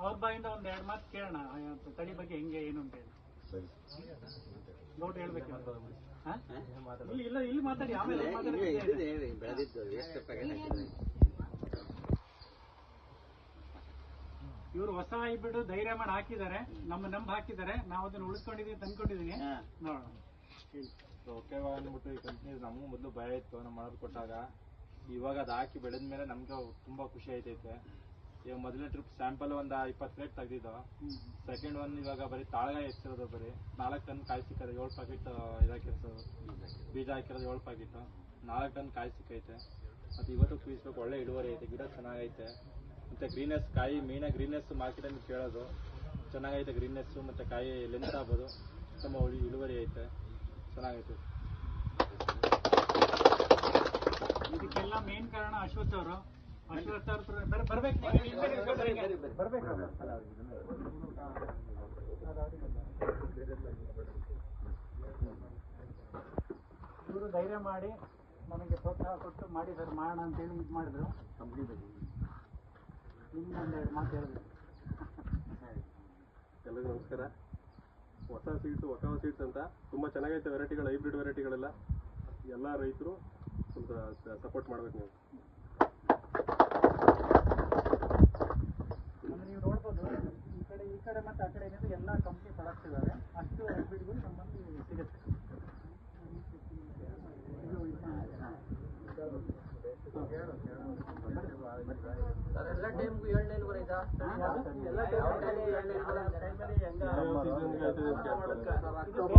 ಅವ್ರ ಬಾಯಿಂದ ಒಂದ್ ಎರಡು ಮಾತು ಕೇಳೋಣ ತಳಿ ಬಗ್ಗೆ ಹೆಂಗೆ ಏನು ಅಂತ ಹೇಳಿ. ಗೌಟ್ ಹೇಳ್ಬೇಕು. ಇಲ್ಲ ಇಲ್ಲಿ ಮಾತಾಡಿ, ಆಮೇಲೆ ಇವ್ರು ಹೊಸ ಹೈಬ್ರಿಡ್ ಧೈರ್ಯ ಮಾಡಿ ಹಾಕಿದ್ದಾರೆ, ನಂಬ್ ಹಾಕಿದ್ದಾರೆ. ನಾವು ಅದನ್ನ ಉಳಿಸ್ಕೊಂಡಿದೀವಿ, ತಂದ್ಕೊಂಡಿದೀನಿ. ನೋಡೋಣ ಹೇಳಿ. ಓಕೆ ಅಂದ್ಬಿಟ್ಟು ಈ ಕಂಪ್ನಿ ನಮಗೂ ಮೊದಲು ಭಯ ಇತ್ತು ನಮ್ಮ ಮನರ್ ಕೊಟ್ಟಾಗ. ಇವಾಗ ಅದು ಹಾಕಿ ಬೆಳೆದ್ಮೇಲೆ ನಮ್ಗೆ ತುಂಬಾ ಖುಷಿ ಆಯ್ತೈತೆ. ಇವಾಗ ಮೊದಲನೇ ಟ್ರಿಪ್ ಸ್ಯಾಂಪಲ್ ಒಂದು 20 ಪ್ಲೇಟ್ ತೆಗ್ದಿದ್ದು. ಸೆಕೆಂಡ್ ಒನ್ ಇವಾಗ ಬರೀ ತಾಳಗಾಯಿ ಹೆಚ್ಚಿರೋದು, ಬರೀ 4 ಟನ್ ಕಾಯಿ ಸಿಕ್ಕದೆ. 7 ಪ್ಯಾಕೆಟ್ ಇದಾಕಿರೋದು, ಬೀಜ ಹಾಕಿರೋದು 7 ಪ್ಯಾಕೆಟ್, 4 ಟನ್ ಕಾಯಿ ಸಿಕ್ಕೈತೆ. ಮತ್ತು ಇವತ್ತು ಕುಯಿಸ್ಬೇಕು, ಒಳ್ಳೆ ಇಳುವರಿ ಐತೆ, ಗಿಡ ಚೆನ್ನಾಗೈತೆ. ಮತ್ತು ಗ್ರೀನೆಸ್ ಕಾಯಿ ಮೇಯ್ನಾಗಿ ಗ್ರೀನೆಸ್ ಮಾರ್ಕೆಟಲ್ಲಿ ಕೇಳೋದು ಚೆನ್ನಾಗೈತೆ. ಗ್ರೀನೆಸ್ಸು ಮತ್ತು ಕಾಯಿ ಲೆಂತ್ ಆಗ್ಬೋದು, ತುಂಬ ಇಳುವರಿ ಐತೆ, ಚೆನ್ನಾಗೈತೆ. ಇದಕ್ಕೆಲ್ಲ ಮೇನ್ ಕಾರಣ ಅಶ್ವಥ್ ಅವರು. ಅಶ್ವಥ್ ಅವ್ರ ಬರ್ಬೇಕು. ಇವರು ಧೈರ್ಯ ಮಾಡಿ ನನಗೆ ಪ್ರೋತ್ಸಾಹ ಕೊಟ್ಟು ಮಾಡಿ ಸರ್ ಮಾಡೋಣ ಅಂತೇಳಿ ಇದು ಮಾಡಿದ್ರು. ನಿಮ್ಗೊಂದೆರಡು ಮಾತು ಹೇಳಿದ್ರು. ಎಲ್ಲರಿಗೂ ನಮಸ್ಕಾರ. ಹೊಸ ಸೀಡ್ಸ್ ಅಂತ ತುಂಬ ಚೆನ್ನಾಗೈತೆ ವೆರೈಟಿಗಳು, ಹೈಬ್ರಿಡ್ ವೆರೈಟಿಗಳೆಲ್ಲ. ಎಲ್ಲ ರೈತರು ಸ್ವಲ್ಪ ಸಪೋರ್ಟ್ ಮಾಡ್ಬೇಕು ನೀವು. ನೀವು ನೋಡ್ಬೋದು, ಈ ಕಡೆ ಮತ್ತು ಆ ಕಡೆ ಏನಿದೆ ಎಲ್ಲ ಕಂಪ್ನಿ ಪ್ರಾಡಕ್ಟ್ಸ್ ಇದ್ದಾವೆ. ಅಷ್ಟು ಹೈಬ್ರಿಡ್ಗಳು ನಮ್ಮಲ್ಲಿ ಸಿಗುತ್ತೆ. ಎಲ್ಲ ಟೈಮ್ಗೂ 7 ಬರೈತಾ? ಎಲ್ಲ ಟೈಮಲ್ಲಿ 7